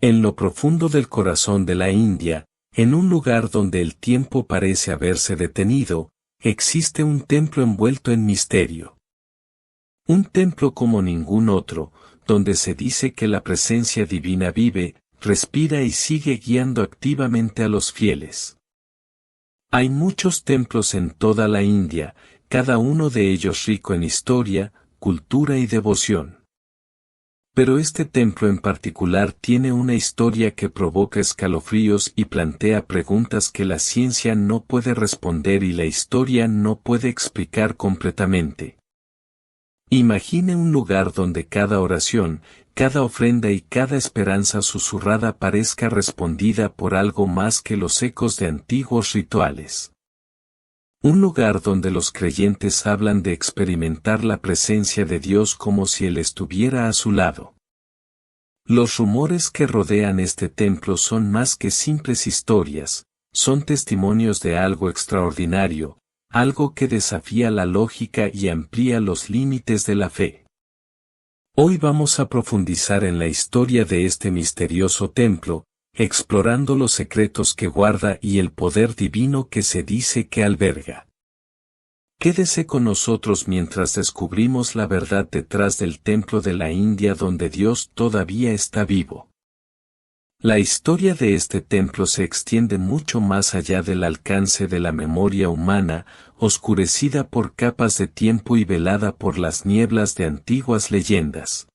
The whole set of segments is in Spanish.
En lo profundo del corazón de la India, en un lugar donde el tiempo parece haberse detenido, existe un templo envuelto en misterio. Un templo como ningún otro, donde se dice que la presencia divina vive, respira y sigue guiando activamente a los fieles. Hay muchos templos en toda la India, cada uno de ellos rico en historia, cultura y devoción. Pero este templo en particular tiene una historia que provoca escalofríos y plantea preguntas que la ciencia no puede responder y la historia no puede explicar completamente. Imagine un lugar donde cada oración, cada ofrenda y cada esperanza susurrada parezca respondida por algo más que los ecos de antiguos rituales. Un lugar donde los creyentes hablan de experimentar la presencia de Dios como si Él estuviera a su lado. Los rumores que rodean este templo son más que simples historias, son testimonios de algo extraordinario, algo que desafía la lógica y amplía los límites de la fe. Hoy vamos a profundizar en la historia de este misterioso templo, explorando los secretos que guarda y el poder divino que se dice que alberga. Quédese con nosotros mientras descubrimos la verdad detrás del templo de la India donde Dios todavía está vivo. La historia de este templo se extiende mucho más allá del alcance de la memoria humana, oscurecida por capas de tiempo y velada por las nieblas de antiguas leyendas.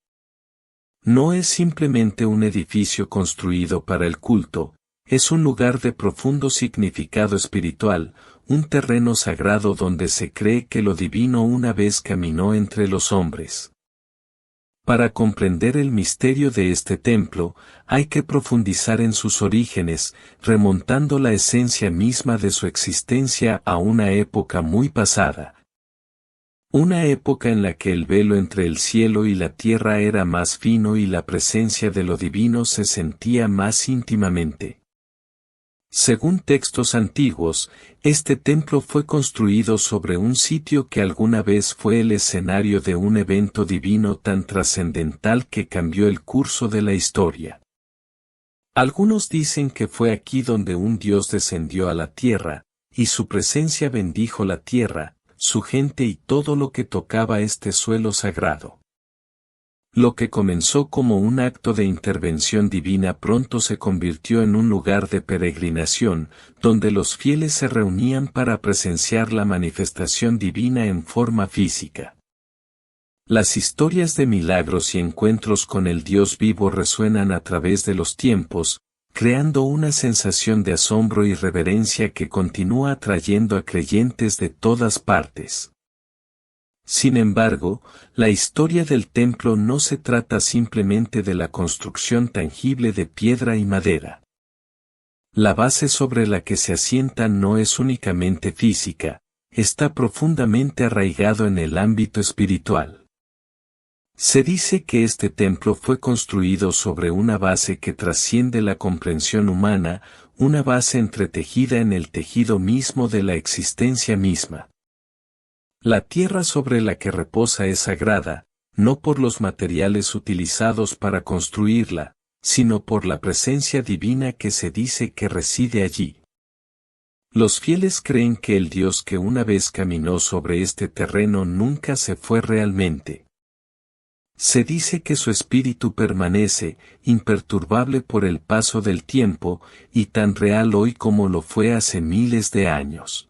No es simplemente un edificio construido para el culto, es un lugar de profundo significado espiritual, un terreno sagrado donde se cree que lo divino una vez caminó entre los hombres. Para comprender el misterio de este templo, hay que profundizar en sus orígenes, remontando la esencia misma de su existencia a una época muy pasada. Una época en la que el velo entre el cielo y la tierra era más fino y la presencia de lo divino se sentía más íntimamente. Según textos antiguos, este templo fue construido sobre un sitio que alguna vez fue el escenario de un evento divino tan trascendental que cambió el curso de la historia. Algunos dicen que fue aquí donde un Dios descendió a la tierra, y su presencia bendijo la tierra, su gente y todo lo que tocaba este suelo sagrado. Lo que comenzó como un acto de intervención divina pronto se convirtió en un lugar de peregrinación, donde los fieles se reunían para presenciar la manifestación divina en forma física. Las historias de milagros y encuentros con el Dios vivo resuenan a través de los tiempos, creando una sensación de asombro y reverencia que continúa atrayendo a creyentes de todas partes. Sin embargo, la historia del templo no se trata simplemente de la construcción tangible de piedra y madera. La base sobre la que se asienta no es únicamente física, está profundamente arraigado en el ámbito espiritual. Se dice que este templo fue construido sobre una base que trasciende la comprensión humana, una base entretejida en el tejido mismo de la existencia misma. La tierra sobre la que reposa es sagrada, no por los materiales utilizados para construirla, sino por la presencia divina que se dice que reside allí. Los fieles creen que el Dios que una vez caminó sobre este terreno nunca se fue realmente. Se dice que su espíritu permanece, imperturbable por el paso del tiempo, y tan real hoy como lo fue hace miles de años.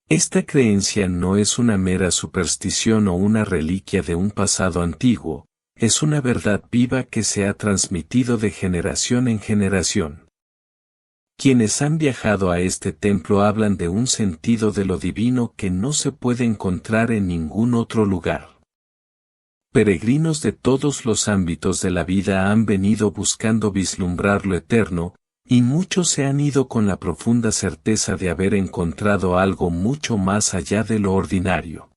Esta creencia no es una mera superstición o una reliquia de un pasado antiguo, es una verdad viva que se ha transmitido de generación en generación. Quienes han viajado a este templo hablan de un sentido de lo divino que no se puede encontrar en ningún otro lugar. Peregrinos de todos los ámbitos de la vida han venido buscando vislumbrar lo eterno, y muchos se han ido con la profunda certeza de haber encontrado algo mucho más allá de lo ordinario.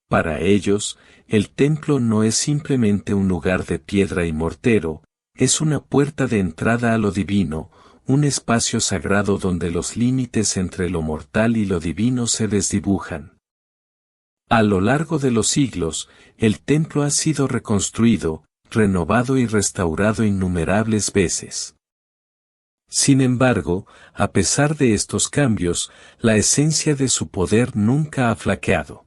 Para ellos, el templo no es simplemente un lugar de piedra y mortero, es una puerta de entrada a lo divino, un espacio sagrado donde los límites entre lo mortal y lo divino se desdibujan. A lo largo de los siglos, el templo ha sido reconstruido, renovado y restaurado innumerables veces. Sin embargo, a pesar de estos cambios, la esencia de su poder nunca ha flaqueado.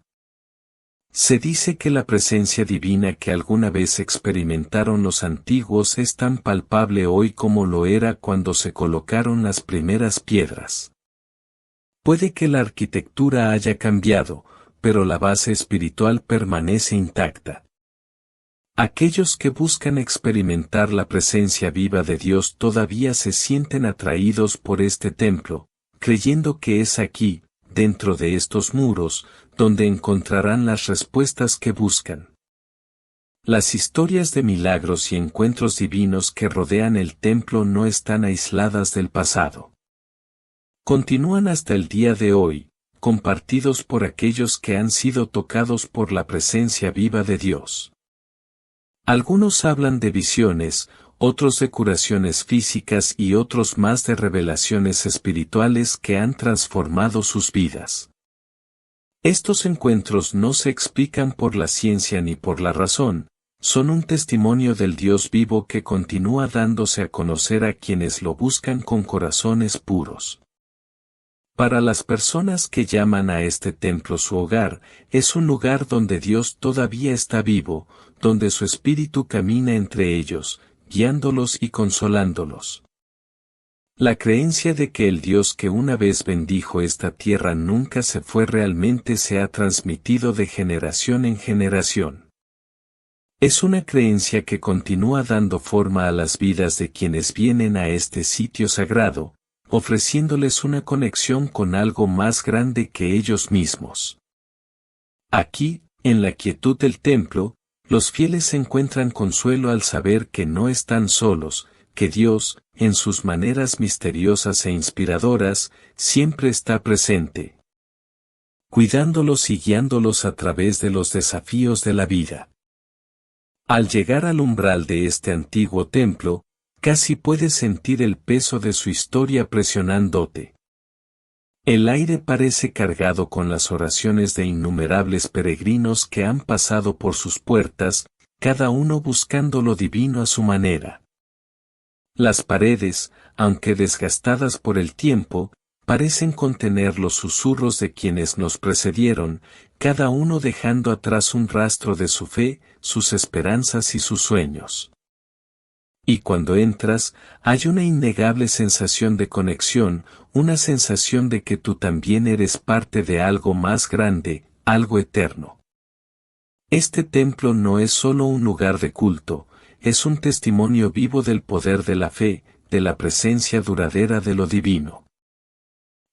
Se dice que la presencia divina que alguna vez experimentaron los antiguos es tan palpable hoy como lo era cuando se colocaron las primeras piedras. Puede que la arquitectura haya cambiado, pero la base espiritual permanece intacta. Aquellos que buscan experimentar la presencia viva de Dios todavía se sienten atraídos por este templo, creyendo que es aquí, dentro de estos muros, donde encontrarán las respuestas que buscan. Las historias de milagros y encuentros divinos que rodean el templo no están aisladas del pasado. Continúan hasta el día de hoy, compartidos por aquellos que han sido tocados por la presencia viva de Dios. Algunos hablan de visiones, otros de curaciones físicas y otros más de revelaciones espirituales que han transformado sus vidas. Estos encuentros no se explican por la ciencia ni por la razón, son un testimonio del Dios vivo que continúa dándose a conocer a quienes lo buscan con corazones puros. Para las personas que llaman a este templo su hogar, es un lugar donde Dios todavía está vivo, donde su espíritu camina entre ellos, guiándolos y consolándolos. La creencia de que el Dios que una vez bendijo esta tierra nunca se fue realmente se ha transmitido de generación en generación. Es una creencia que continúa dando forma a las vidas de quienes vienen a este sitio sagrado, ofreciéndoles una conexión con algo más grande que ellos mismos. Aquí, en la quietud del templo, los fieles encuentran consuelo al saber que no están solos, que Dios, en sus maneras misteriosas e inspiradoras, siempre está presente, cuidándolos y guiándolos a través de los desafíos de la vida. Al llegar al umbral de este antiguo templo, casi puedes sentir el peso de su historia presionándote. El aire parece cargado con las oraciones de innumerables peregrinos que han pasado por sus puertas, cada uno buscando lo divino a su manera. Las paredes, aunque desgastadas por el tiempo, parecen contener los susurros de quienes nos precedieron, cada uno dejando atrás un rastro de su fe, sus esperanzas y sus sueños. Y cuando entras, hay una innegable sensación de conexión, una sensación de que tú también eres parte de algo más grande, algo eterno. Este templo no es solo un lugar de culto, es un testimonio vivo del poder de la fe, de la presencia duradera de lo divino.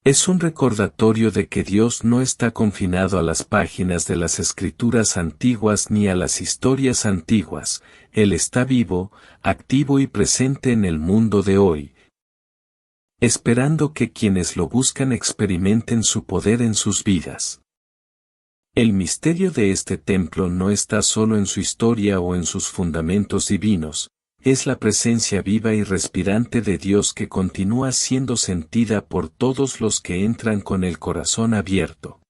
Es un recordatorio de que Dios no está confinado a las páginas de las escrituras antiguas ni a las historias antiguas, Él está vivo, activo y presente en el mundo de hoy, esperando que quienes lo buscan experimenten su poder en sus vidas. El misterio de este templo no está solo en su historia o en sus fundamentos divinos, es la presencia viva y respirante de Dios que continúa siendo sentida por todos los que entran con el corazón abierto.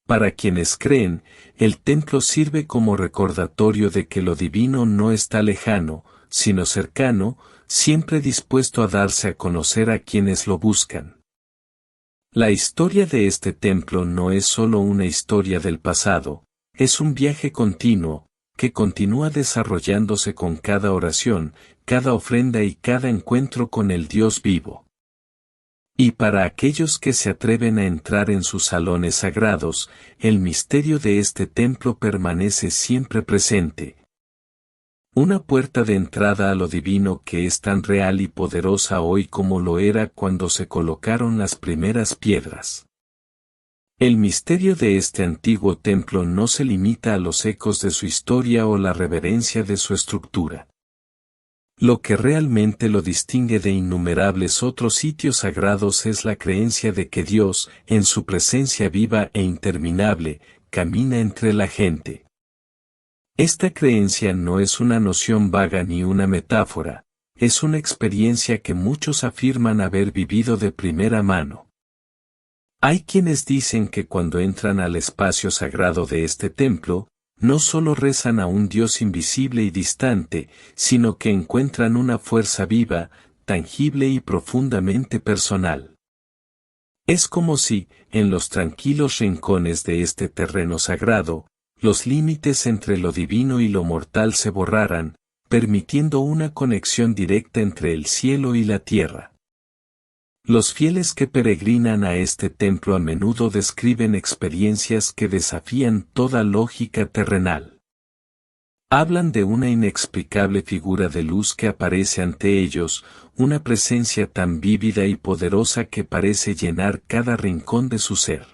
Para quienes creen, el templo sirve como recordatorio de que lo divino no está lejano, sino cercano, siempre dispuesto a darse a conocer a quienes lo buscan. La historia de este templo no es solo una historia del pasado, es un viaje continuo, que continúa desarrollándose con cada oración, cada ofrenda y cada encuentro con el Dios vivo. Y para aquellos que se atreven a entrar en sus salones sagrados, el misterio de este templo permanece siempre presente. Una puerta de entrada a lo divino que es tan real y poderosa hoy como lo era cuando se colocaron las primeras piedras. El misterio de este antiguo templo no se limita a los ecos de su historia o la reverencia de su estructura. Lo que realmente lo distingue de innumerables otros sitios sagrados es la creencia de que Dios, en su presencia viva e interminable, camina entre la gente. Esta creencia no es una noción vaga ni una metáfora, es una experiencia que muchos afirman haber vivido de primera mano. Hay quienes dicen que cuando entran al espacio sagrado de este templo, no solo rezan a un Dios invisible y distante, sino que encuentran una fuerza viva, tangible y profundamente personal. Es como si, en los tranquilos rincones de este terreno sagrado, los límites entre lo divino y lo mortal se borraran, permitiendo una conexión directa entre el cielo y la tierra. Los fieles que peregrinan a este templo a menudo describen experiencias que desafían toda lógica terrenal. Hablan de una inexplicable figura de luz que aparece ante ellos, una presencia tan vívida y poderosa que parece llenar cada rincón de su ser.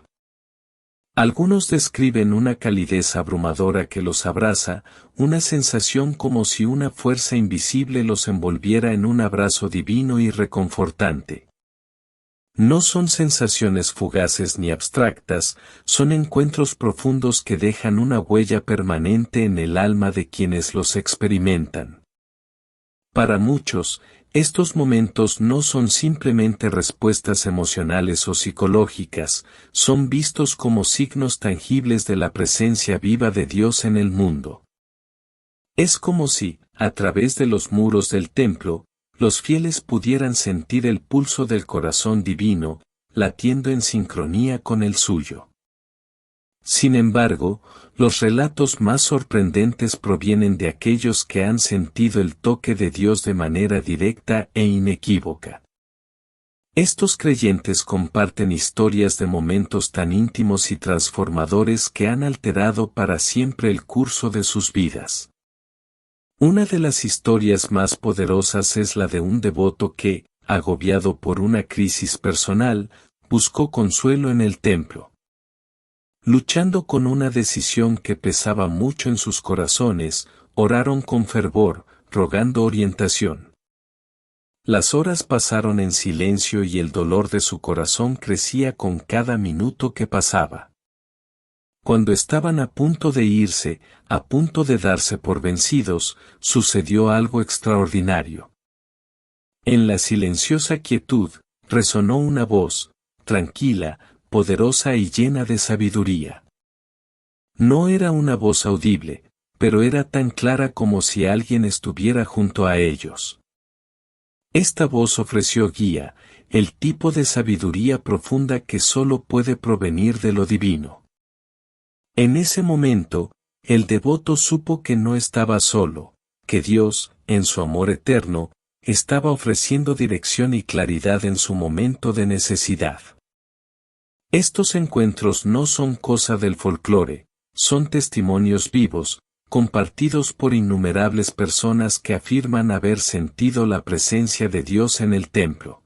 Algunos describen una calidez abrumadora que los abraza, una sensación como si una fuerza invisible los envolviera en un abrazo divino y reconfortante. No son sensaciones fugaces ni abstractas, son encuentros profundos que dejan una huella permanente en el alma de quienes los experimentan. Para muchos, estos momentos no son simplemente respuestas emocionales o psicológicas, son vistos como signos tangibles de la presencia viva de Dios en el mundo. Es como si, a través de los muros del templo, los fieles pudieran sentir el pulso del corazón divino, latiendo en sincronía con el suyo. Sin embargo, los relatos más sorprendentes provienen de aquellos que han sentido el toque de Dios de manera directa e inequívoca. Estos creyentes comparten historias de momentos tan íntimos y transformadores que han alterado para siempre el curso de sus vidas. Una de las historias más poderosas es la de un devoto que, agobiado por una crisis personal, buscó consuelo en el templo. Luchando con una decisión que pesaba mucho en sus corazones, oraron con fervor, rogando orientación. Las horas pasaron en silencio y el dolor de su corazón crecía con cada minuto que pasaba. Cuando estaban a punto de irse, a punto de darse por vencidos, sucedió algo extraordinario. En la silenciosa quietud, resonó una voz, tranquila, poderosa y llena de sabiduría. No era una voz audible, pero era tan clara como si alguien estuviera junto a ellos. Esta voz ofreció guía, el tipo de sabiduría profunda que solo puede provenir de lo divino. En ese momento, el devoto supo que no estaba solo, que Dios, en su amor eterno, estaba ofreciendo dirección y claridad en su momento de necesidad. Estos encuentros no son cosa del folclore, son testimonios vivos, compartidos por innumerables personas que afirman haber sentido la presencia de Dios en el templo.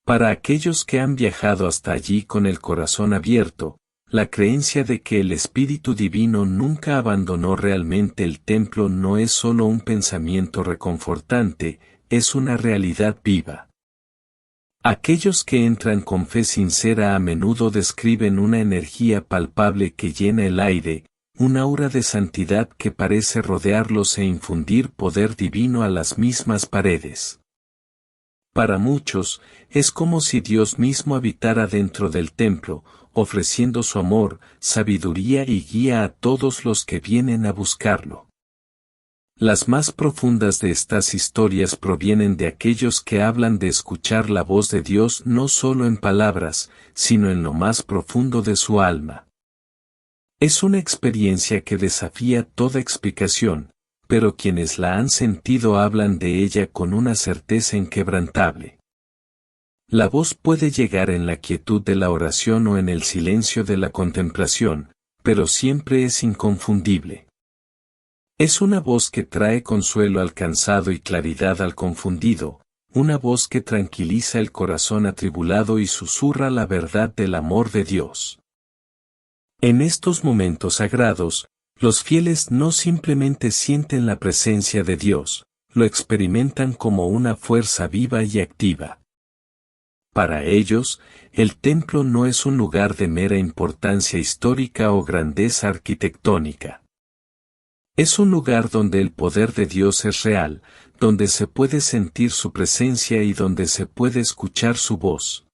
Para aquellos que han viajado hasta allí con el corazón abierto, la creencia de que el Espíritu Divino nunca abandonó realmente el templo no es solo un pensamiento reconfortante, es una realidad viva. Aquellos que entran con fe sincera a menudo describen una energía palpable que llena el aire, un aura de santidad que parece rodearlos e infundir poder divino a las mismas paredes. Para muchos, es como si Dios mismo habitara dentro del templo, ofreciendo su amor, sabiduría y guía a todos los que vienen a buscarlo. Las más profundas de estas historias provienen de aquellos que hablan de escuchar la voz de Dios no solo en palabras, sino en lo más profundo de su alma. Es una experiencia que desafía toda explicación, pero quienes la han sentido hablan de ella con una certeza inquebrantable. La voz puede llegar en la quietud de la oración o en el silencio de la contemplación, pero siempre es inconfundible. Es una voz que trae consuelo al cansado y claridad al confundido, una voz que tranquiliza el corazón atribulado y susurra la verdad del amor de Dios. En estos momentos sagrados, los fieles no simplemente sienten la presencia de Dios, lo experimentan como una fuerza viva y activa. Para ellos, el templo no es un lugar de mera importancia histórica o grandeza arquitectónica. Es un lugar donde el poder de Dios es real, donde se puede sentir su presencia y donde se puede escuchar su voz.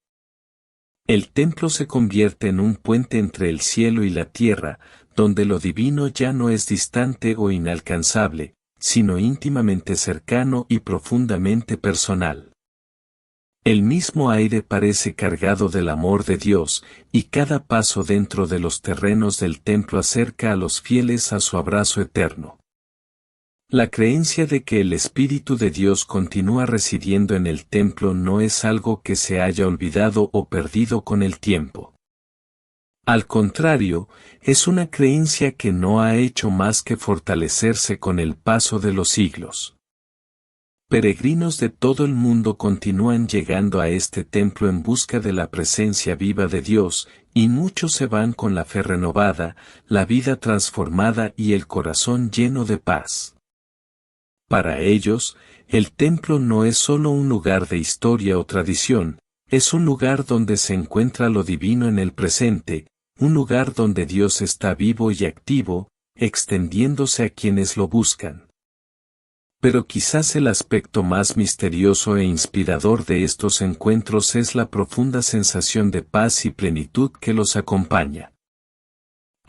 El templo se convierte en un puente entre el cielo y la tierra, donde lo divino ya no es distante o inalcanzable, sino íntimamente cercano y profundamente personal. El mismo aire parece cargado del amor de Dios, y cada paso dentro de los terrenos del templo acerca a los fieles a su abrazo eterno. La creencia de que el Espíritu de Dios continúa residiendo en el templo no es algo que se haya olvidado o perdido con el tiempo. Al contrario, es una creencia que no ha hecho más que fortalecerse con el paso de los siglos. Peregrinos de todo el mundo continúan llegando a este templo en busca de la presencia viva de Dios, y muchos se van con la fe renovada, la vida transformada y el corazón lleno de paz. Para ellos, el templo no es solo un lugar de historia o tradición, es un lugar donde se encuentra lo divino en el presente, un lugar donde Dios está vivo y activo, extendiéndose a quienes lo buscan. Pero quizás el aspecto más misterioso e inspirador de estos encuentros es la profunda sensación de paz y plenitud que los acompaña.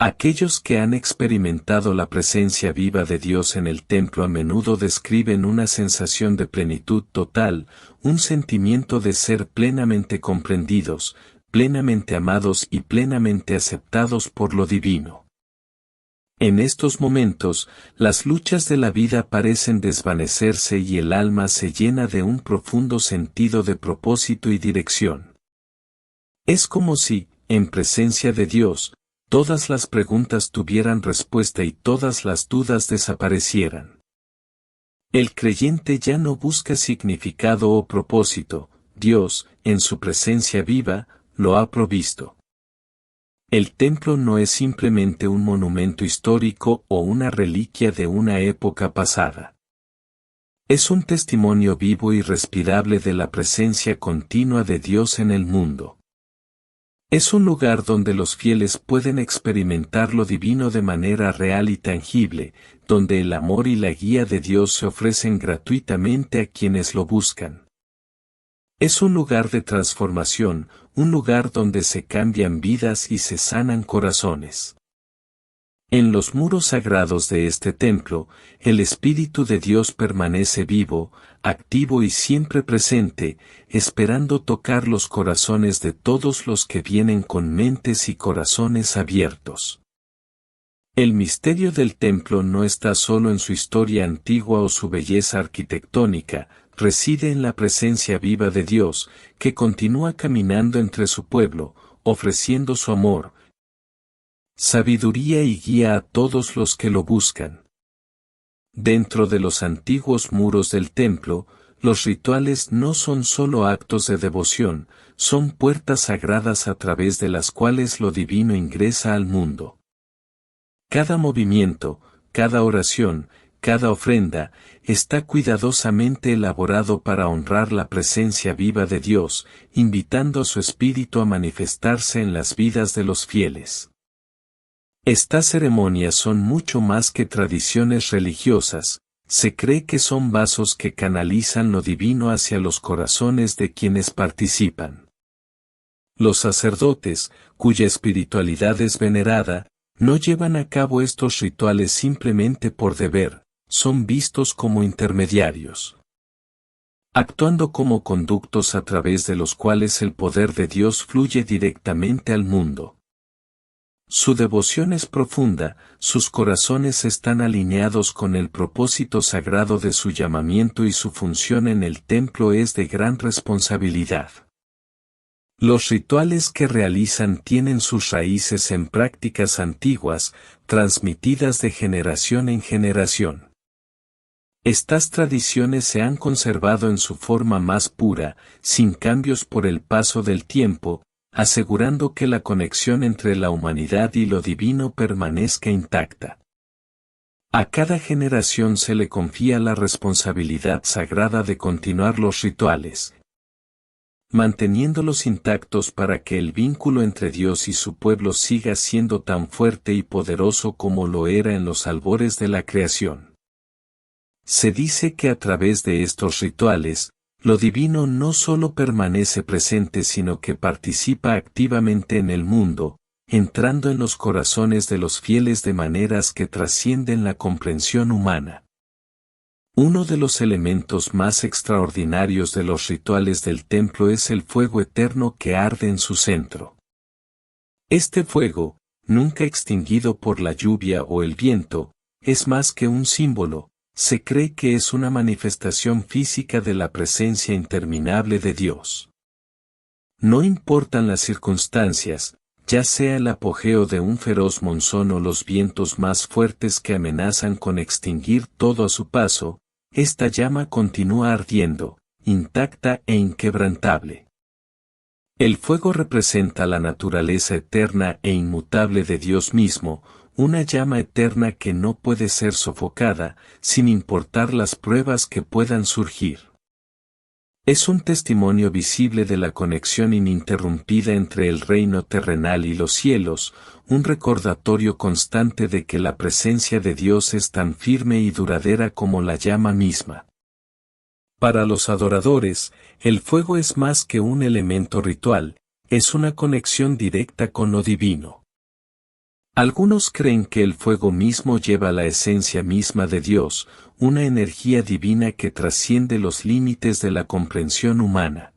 Aquellos que han experimentado la presencia viva de Dios en el templo a menudo describen una sensación de plenitud total, un sentimiento de ser plenamente comprendidos, plenamente amados y plenamente aceptados por lo divino. En estos momentos, las luchas de la vida parecen desvanecerse y el alma se llena de un profundo sentido de propósito y dirección. Es como si, en presencia de Dios, todas las preguntas tuvieran respuesta y todas las dudas desaparecieran. El creyente ya no busca significado o propósito, Dios, en su presencia viva, lo ha provisto. El templo no es simplemente un monumento histórico o una reliquia de una época pasada. Es un testimonio vivo y respirable de la presencia continua de Dios en el mundo. Es un lugar donde los fieles pueden experimentar lo divino de manera real y tangible, donde el amor y la guía de Dios se ofrecen gratuitamente a quienes lo buscan. Es un lugar de transformación, un lugar donde se cambian vidas y se sanan corazones. En los muros sagrados de este templo, el Espíritu de Dios permanece vivo, activo y siempre presente, esperando tocar los corazones de todos los que vienen con mentes y corazones abiertos. El misterio del templo no está solo en su historia antigua o su belleza arquitectónica, reside en la presencia viva de Dios, que continúa caminando entre su pueblo, ofreciendo su amor, sabiduría y guía a todos los que lo buscan. Dentro de los antiguos muros del templo, los rituales no son solo actos de devoción, son puertas sagradas a través de las cuales lo divino ingresa al mundo. Cada movimiento, cada oración, cada ofrenda, está cuidadosamente elaborado para honrar la presencia viva de Dios, invitando a su Espíritu a manifestarse en las vidas de los fieles. Estas ceremonias son mucho más que tradiciones religiosas, se cree que son vasos que canalizan lo divino hacia los corazones de quienes participan. Los sacerdotes, cuya espiritualidad es venerada, no llevan a cabo estos rituales simplemente por deber, son vistos como intermediarios, actuando como conductos a través de los cuales el poder de Dios fluye directamente al mundo. Su devoción es profunda, sus corazones están alineados con el propósito sagrado de su llamamiento y su función en el templo es de gran responsabilidad. Los rituales que realizan tienen sus raíces en prácticas antiguas, transmitidas de generación en generación. Estas tradiciones se han conservado en su forma más pura, sin cambios por el paso del tiempo, asegurando que la conexión entre la humanidad y lo divino permanezca intacta. A cada generación se le confía la responsabilidad sagrada de continuar los rituales, manteniéndolos intactos para que el vínculo entre Dios y su pueblo siga siendo tan fuerte y poderoso como lo era en los albores de la creación. Se dice que a través de estos rituales, lo divino no solo permanece presente sino que participa activamente en el mundo, entrando en los corazones de los fieles de maneras que trascienden la comprensión humana. Uno de los elementos más extraordinarios de los rituales del templo es el fuego eterno que arde en su centro. Este fuego, nunca extinguido por la lluvia o el viento, es más que un símbolo. Se cree que es una manifestación física de la presencia interminable de Dios. No importan las circunstancias, ya sea el apogeo de un feroz monzón o los vientos más fuertes que amenazan con extinguir todo a su paso, esta llama continúa ardiendo, intacta e inquebrantable. El fuego representa la naturaleza eterna e inmutable de Dios mismo, una llama eterna que no puede ser sofocada, sin importar las pruebas que puedan surgir. Es un testimonio visible de la conexión ininterrumpida entre el reino terrenal y los cielos, un recordatorio constante de que la presencia de Dios es tan firme y duradera como la llama misma. Para los adoradores, el fuego es más que un elemento ritual, es una conexión directa con lo divino. Algunos creen que el fuego mismo lleva la esencia misma de Dios, una energía divina que trasciende los límites de la comprensión humana.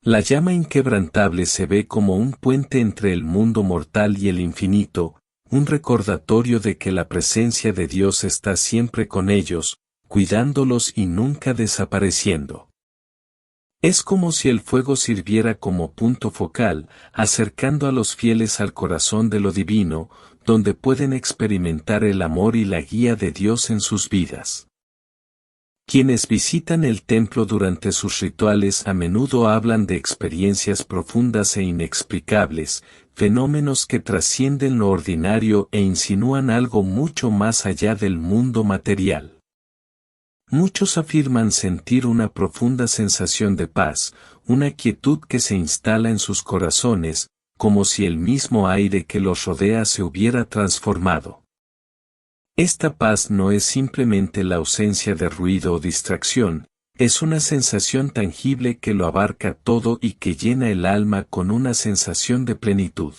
La llama inquebrantable se ve como un puente entre el mundo mortal y el infinito, un recordatorio de que la presencia de Dios está siempre con ellos, cuidándolos y nunca desapareciendo. Es como si el fuego sirviera como punto focal, acercando a los fieles al corazón de lo divino, donde pueden experimentar el amor y la guía de Dios en sus vidas. Quienes visitan el templo durante sus rituales a menudo hablan de experiencias profundas e inexplicables, fenómenos que trascienden lo ordinario e insinúan algo mucho más allá del mundo material. Muchos afirman sentir una profunda sensación de paz, una quietud que se instala en sus corazones, como si el mismo aire que los rodea se hubiera transformado. Esta paz no es simplemente la ausencia de ruido o distracción, es una sensación tangible que lo abarca todo y que llena el alma con una sensación de plenitud.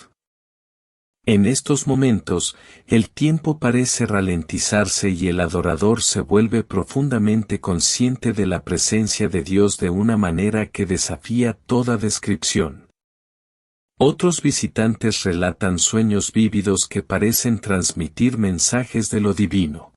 En estos momentos, el tiempo parece ralentizarse y el adorador se vuelve profundamente consciente de la presencia de Dios de una manera que desafía toda descripción. Otros visitantes relatan sueños vívidos que parecen transmitir mensajes de lo divino.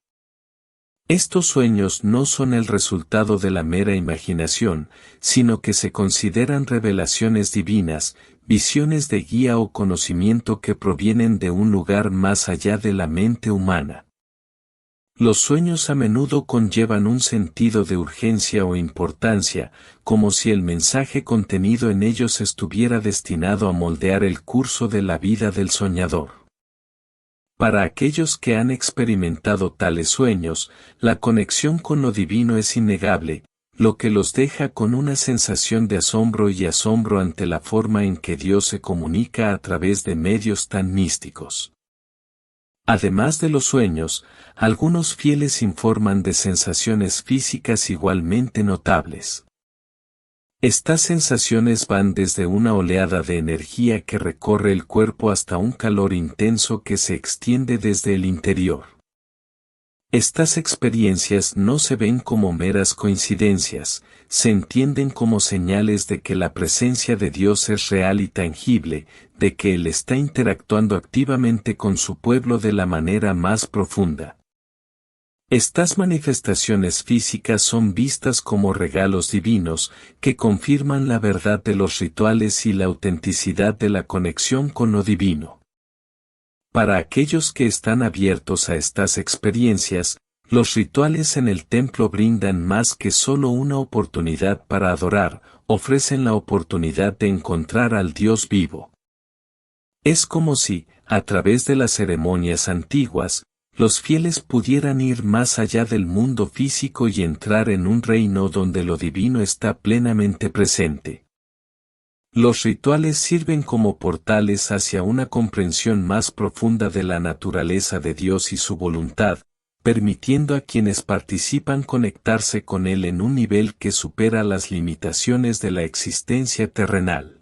Estos sueños no son el resultado de la mera imaginación, sino que se consideran revelaciones divinas, visiones de guía o conocimiento que provienen de un lugar más allá de la mente humana. Los sueños a menudo conllevan un sentido de urgencia o importancia, como si el mensaje contenido en ellos estuviera destinado a moldear el curso de la vida del soñador. Para aquellos que han experimentado tales sueños, la conexión con lo divino es innegable, lo que los deja con una sensación de asombro y asombro ante la forma en que Dios se comunica a través de medios tan místicos. Además de los sueños, algunos fieles informan de sensaciones físicas igualmente notables. Estas sensaciones van desde una oleada de energía que recorre el cuerpo hasta un calor intenso que se extiende desde el interior. Estas experiencias no se ven como meras coincidencias, se entienden como señales de que la presencia de Dios es real y tangible, de que Él está interactuando activamente con su pueblo de la manera más profunda. Estas manifestaciones físicas son vistas como regalos divinos, que confirman la verdad de los rituales y la autenticidad de la conexión con lo divino. Para aquellos que están abiertos a estas experiencias, los rituales en el templo brindan más que solo una oportunidad para adorar, ofrecen la oportunidad de encontrar al Dios vivo. Es como si, a través de las ceremonias antiguas, los fieles pudieran ir más allá del mundo físico y entrar en un reino donde lo divino está plenamente presente. Los rituales sirven como portales hacia una comprensión más profunda de la naturaleza de Dios y su voluntad, permitiendo a quienes participan conectarse con Él en un nivel que supera las limitaciones de la existencia terrenal.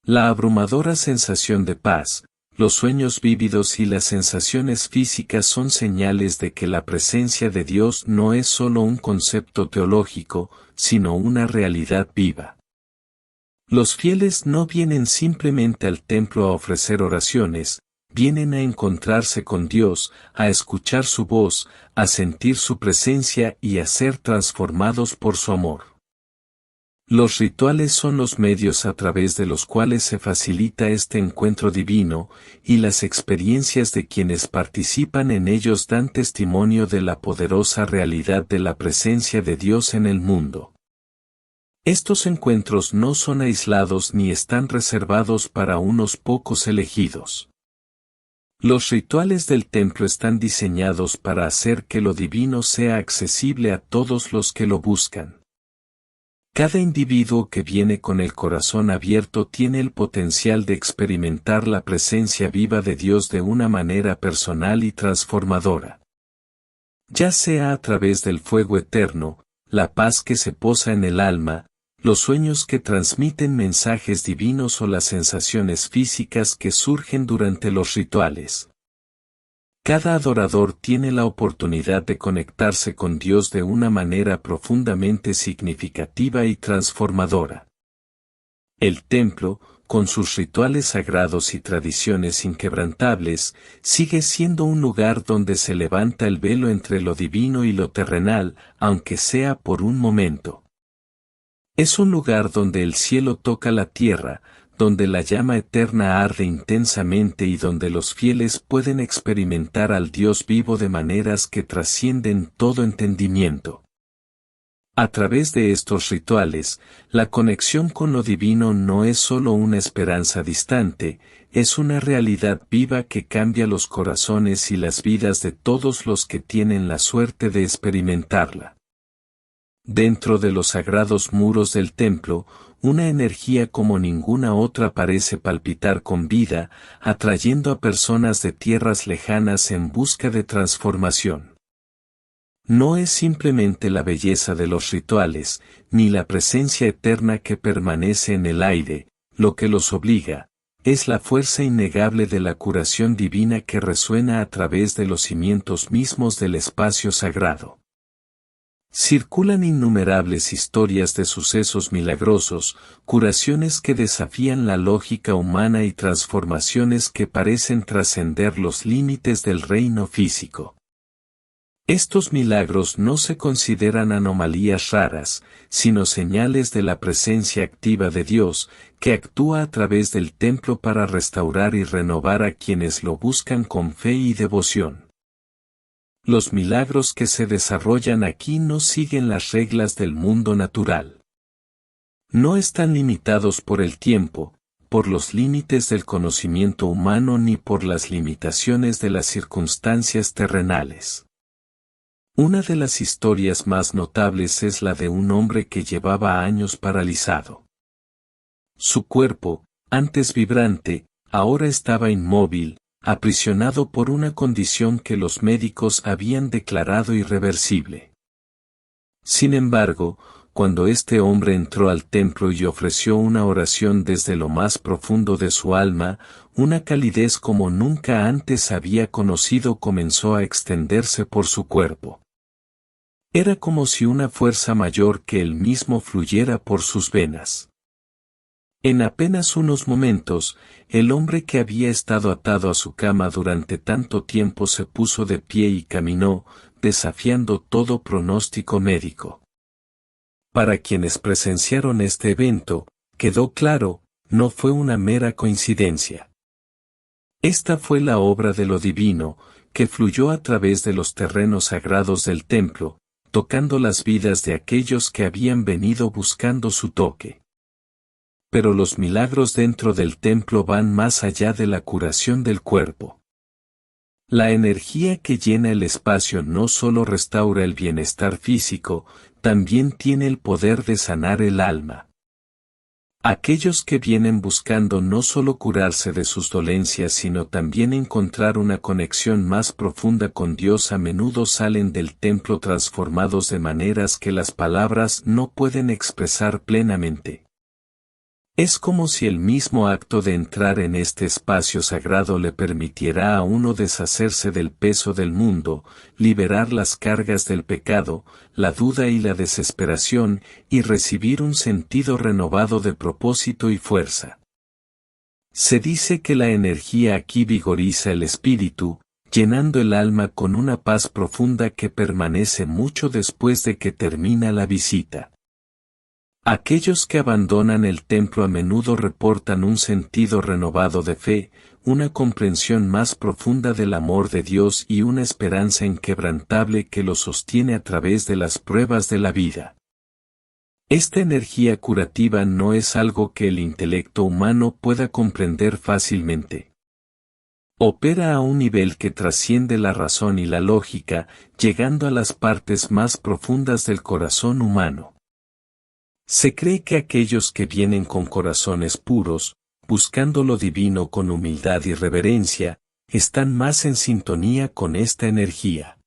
La abrumadora sensación de paz, los sueños vívidos y las sensaciones físicas son señales de que la presencia de Dios no es solo un concepto teológico, sino una realidad viva. Los fieles no vienen simplemente al templo a ofrecer oraciones, vienen a encontrarse con Dios, a escuchar su voz, a sentir su presencia y a ser transformados por su amor. Los rituales son los medios a través de los cuales se facilita este encuentro divino, y las experiencias de quienes participan en ellos dan testimonio de la poderosa realidad de la presencia de Dios en el mundo. Estos encuentros no son aislados ni están reservados para unos pocos elegidos. Los rituales del templo están diseñados para hacer que lo divino sea accesible a todos los que lo buscan. Cada individuo que viene con el corazón abierto tiene el potencial de experimentar la presencia viva de Dios de una manera personal y transformadora. Ya sea a través del fuego eterno, la paz que se posa en el alma, los sueños que transmiten mensajes divinos o las sensaciones físicas que surgen durante los rituales. Cada adorador tiene la oportunidad de conectarse con Dios de una manera profundamente significativa y transformadora. El templo, con sus rituales sagrados y tradiciones inquebrantables, sigue siendo un lugar donde se levanta el velo entre lo divino y lo terrenal, aunque sea por un momento. Es un lugar donde el cielo toca la tierra, donde la llama eterna arde intensamente y donde los fieles pueden experimentar al Dios vivo de maneras que trascienden todo entendimiento. A través de estos rituales, la conexión con lo divino no es solo una esperanza distante, es una realidad viva que cambia los corazones y las vidas de todos los que tienen la suerte de experimentarla. Dentro de los sagrados muros del templo, una energía como ninguna otra parece palpitar con vida, atrayendo a personas de tierras lejanas en busca de transformación. No es simplemente la belleza de los rituales, ni la presencia eterna que permanece en el aire, lo que los obliga, es la fuerza innegable de la curación divina que resuena a través de los cimientos mismos del espacio sagrado. Circulan innumerables historias de sucesos milagrosos, curaciones que desafían la lógica humana y transformaciones que parecen trascender los límites del reino físico. Estos milagros no se consideran anomalías raras, sino señales de la presencia activa de Dios, que actúa a través del templo para restaurar y renovar a quienes lo buscan con fe y devoción. Los milagros que se desarrollan aquí no siguen las reglas del mundo natural. No están limitados por el tiempo, por los límites del conocimiento humano ni por las limitaciones de las circunstancias terrenales. Una de las historias más notables es la de un hombre que llevaba años paralizado. Su cuerpo, antes vibrante, ahora estaba inmóvil, aprisionado por una condición que los médicos habían declarado irreversible. Sin embargo, cuando este hombre entró al templo y ofreció una oración desde lo más profundo de su alma, una calidez como nunca antes había conocido comenzó a extenderse por su cuerpo. Era como si una fuerza mayor que él mismo fluyera por sus venas. En apenas unos momentos, el hombre que había estado atado a su cama durante tanto tiempo se puso de pie y caminó, desafiando todo pronóstico médico. Para quienes presenciaron este evento, quedó claro, no fue una mera coincidencia. Esta fue la obra de lo divino, que fluyó a través de los terrenos sagrados del templo, tocando las vidas de aquellos que habían venido buscando su toque. Pero los milagros dentro del templo van más allá de la curación del cuerpo. La energía que llena el espacio no solo restaura el bienestar físico, también tiene el poder de sanar el alma. Aquellos que vienen buscando no solo curarse de sus dolencias sino también encontrar una conexión más profunda con Dios a menudo salen del templo transformados de maneras que las palabras no pueden expresar plenamente. Es como si el mismo acto de entrar en este espacio sagrado le permitiera a uno deshacerse del peso del mundo, liberar las cargas del pecado, la duda y la desesperación, y recibir un sentido renovado de propósito y fuerza. Se dice que la energía aquí vigoriza el espíritu, llenando el alma con una paz profunda que permanece mucho después de que termina la visita. Aquellos que abandonan el templo a menudo reportan un sentido renovado de fe, una comprensión más profunda del amor de Dios y una esperanza inquebrantable que los sostiene a través de las pruebas de la vida. Esta energía curativa no es algo que el intelecto humano pueda comprender fácilmente. Opera a un nivel que trasciende la razón y la lógica, llegando a las partes más profundas del corazón humano. Se cree que aquellos que vienen con corazones puros, buscando lo divino con humildad y reverencia, están más en sintonía con esta energía.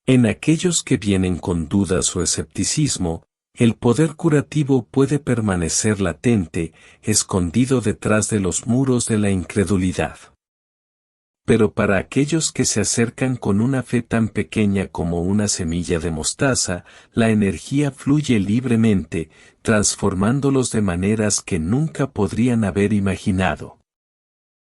En aquellos que vienen con dudas o escepticismo, el poder curativo puede permanecer latente, escondido detrás de los muros de la incredulidad. Pero para aquellos que se acercan con una fe tan pequeña como una semilla de mostaza, la energía fluye libremente, transformándolos de maneras que nunca podrían haber imaginado.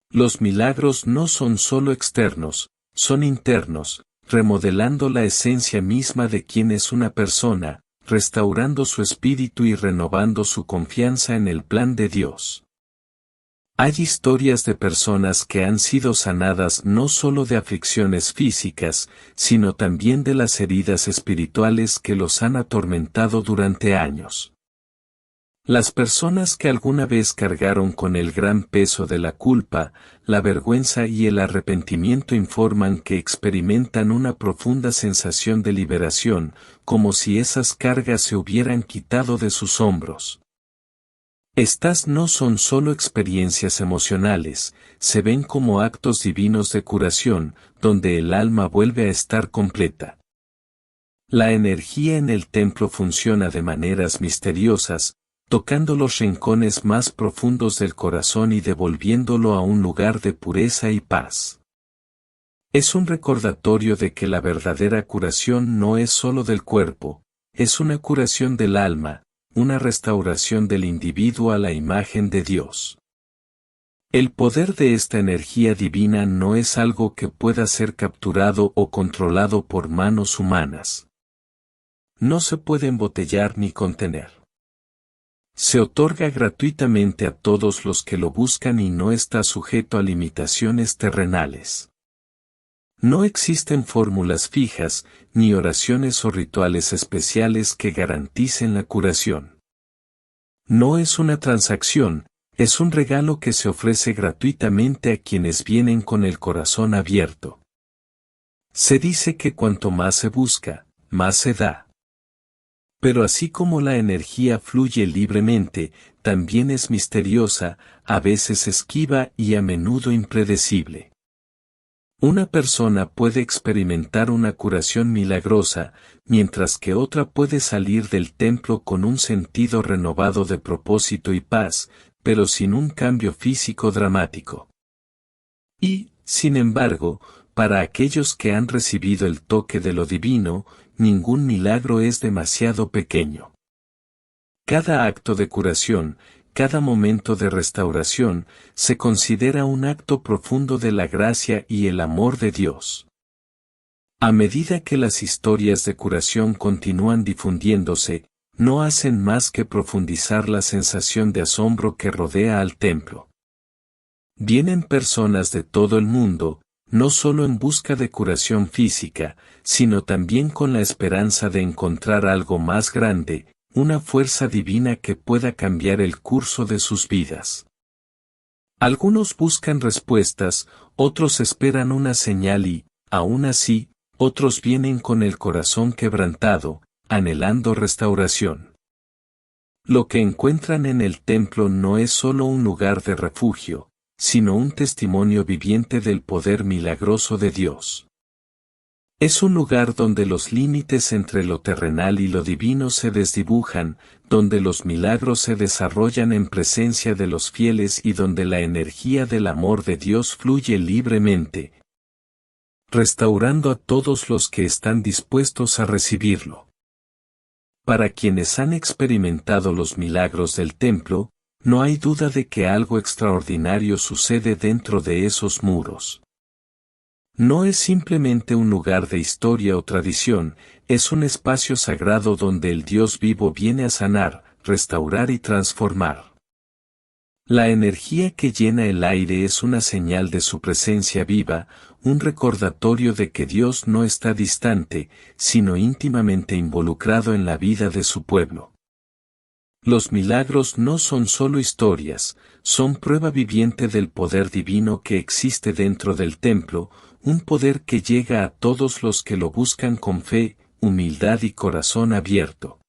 Los milagros no son solo externos, son internos, remodelando la esencia misma de quien es una persona, restaurando su espíritu y renovando su confianza en el plan de Dios. Hay historias de personas que han sido sanadas no solo de aflicciones físicas, sino también de las heridas espirituales que los han atormentado durante años. Las personas que alguna vez cargaron con el gran peso de la culpa, la vergüenza y el arrepentimiento informan que experimentan una profunda sensación de liberación, como si esas cargas se hubieran quitado de sus hombros. Estas no son solo experiencias emocionales, se ven como actos divinos de curación, donde el alma vuelve a estar completa. La energía en el templo funciona de maneras misteriosas, tocando los rincones más profundos del corazón y devolviéndolo a un lugar de pureza y paz. Es un recordatorio de que la verdadera curación no es solo del cuerpo, es una curación del alma, una restauración del individuo a la imagen de Dios. El poder de esta energía divina no es algo que pueda ser capturado o controlado por manos humanas. No se puede embotellar ni contener. Se otorga gratuitamente a todos los que lo buscan y no está sujeto a limitaciones terrenales. No existen fórmulas fijas, ni oraciones o rituales especiales que garanticen la curación. No es una transacción, es un regalo que se ofrece gratuitamente a quienes vienen con el corazón abierto. Se dice que cuanto más se busca, más se da. Pero así como la energía fluye libremente, también es misteriosa, a veces esquiva y a menudo impredecible. Una persona puede experimentar una curación milagrosa, mientras que otra puede salir del templo con un sentido renovado de propósito y paz, pero sin un cambio físico dramático. Y, sin embargo, para aquellos que han recibido el toque de lo divino, ningún milagro es demasiado pequeño. Cada acto de curación, cada momento de restauración, se considera un acto profundo de la gracia y el amor de Dios. A medida que las historias de curación continúan difundiéndose, no hacen más que profundizar la sensación de asombro que rodea al templo. Vienen personas de todo el mundo, no solo en busca de curación física, sino también con la esperanza de encontrar algo más grande, una fuerza divina que pueda cambiar el curso de sus vidas. Algunos buscan respuestas, otros esperan una señal y, aún así, otros vienen con el corazón quebrantado, anhelando restauración. Lo que encuentran en el templo no es solo un lugar de refugio, sino un testimonio viviente del poder milagroso de Dios. Es un lugar donde los límites entre lo terrenal y lo divino se desdibujan, donde los milagros se desarrollan en presencia de los fieles y donde la energía del amor de Dios fluye libremente, restaurando a todos los que están dispuestos a recibirlo. Para quienes han experimentado los milagros del templo, no hay duda de que algo extraordinario sucede dentro de esos muros. No es simplemente un lugar de historia o tradición, es un espacio sagrado donde el Dios vivo viene a sanar, restaurar y transformar. La energía que llena el aire es una señal de su presencia viva, un recordatorio de que Dios no está distante, sino íntimamente involucrado en la vida de su pueblo. Los milagros no son solo historias, son prueba viviente del poder divino que existe dentro del templo, un poder que llega a todos los que lo buscan con fe, humildad y corazón abierto.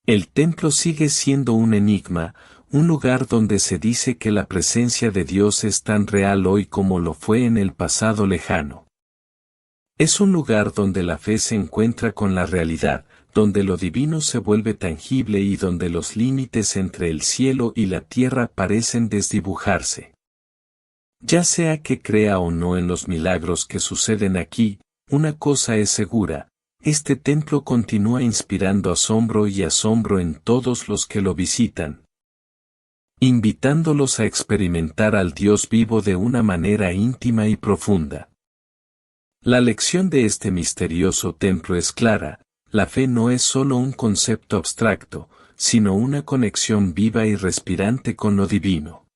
El templo sigue siendo un enigma, un lugar donde se dice que la presencia de Dios es tan real hoy como lo fue en el pasado lejano. Es un lugar donde la fe se encuentra con la realidad, donde lo divino se vuelve tangible y donde los límites entre el cielo y la tierra parecen desdibujarse. Ya sea que crea o no en los milagros que suceden aquí, una cosa es segura, este templo continúa inspirando asombro y asombro en todos los que lo visitan, invitándolos a experimentar al Dios vivo de una manera íntima y profunda. La lección de este misterioso templo es clara, la fe no es solo un concepto abstracto, sino una conexión viva y respirante con lo divino.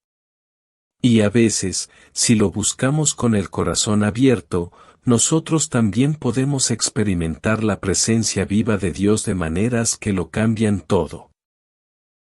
Y a veces, si lo buscamos con el corazón abierto, nosotros también podemos experimentar la presencia viva de Dios de maneras que lo cambian todo.